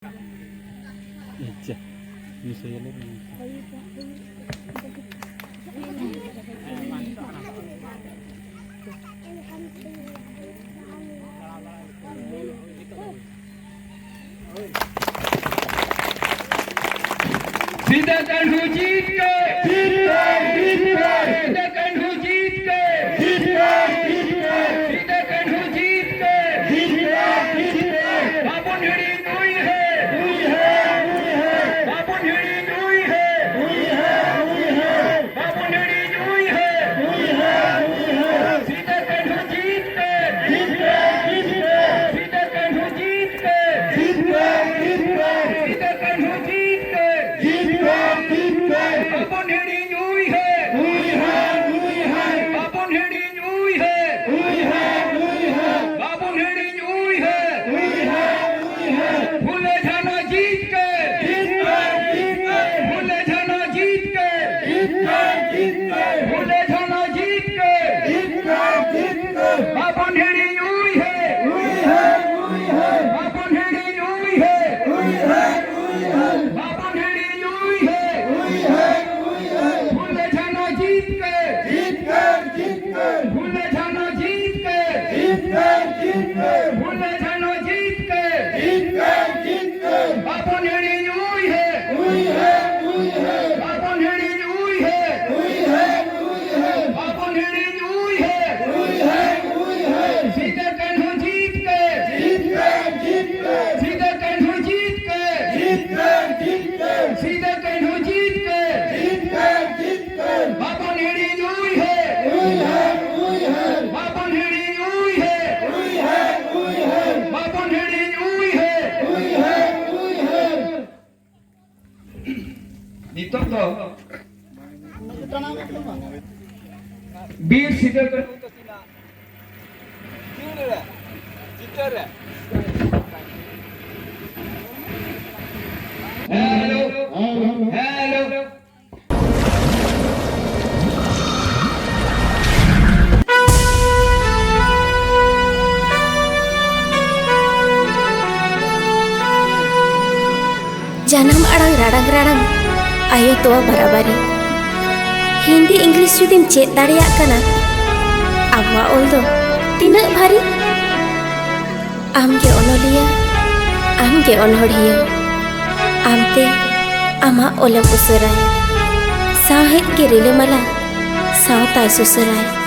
Iya, bisa ya nih. Sidakan hujit ke, sidakan hujit ke, sidakan hujit ke, babun hiri nui hai, babun hiri nui hai, babun hiri nui hai, sidakan hujit ke, sidakan hujit ke, sidakan hujit ke. Babun hiri nui hai, babun hiri nui hai, babun hiri nui hai, भूले जाना जीत के, भूले जाना जीत के, भूले जाना जीत के, babun hiri nui hai, babun hiri nui hai, babun hiri nui hai, भूले जाना जीत के, भूले जाना जीत के, भूले जाना जीत के, babun hiri nui hai, babun hiri nui hai, babun hiri nui hai, sidakan hujit ke, sidakan hujit ke, sidakan hujit ke, babun hiri nui hai, babun hiri nui hai, babun hiri nui hai. Nitok to Bir sidakan Hello, hello. Janam arang radang-radang ayo toa barabari Hindi English judim chet dareyak kana abwa ol do tinak bhari amge onoliya amge onhodiya amte ama olam usurai sahit ge rilamala sawtai susurai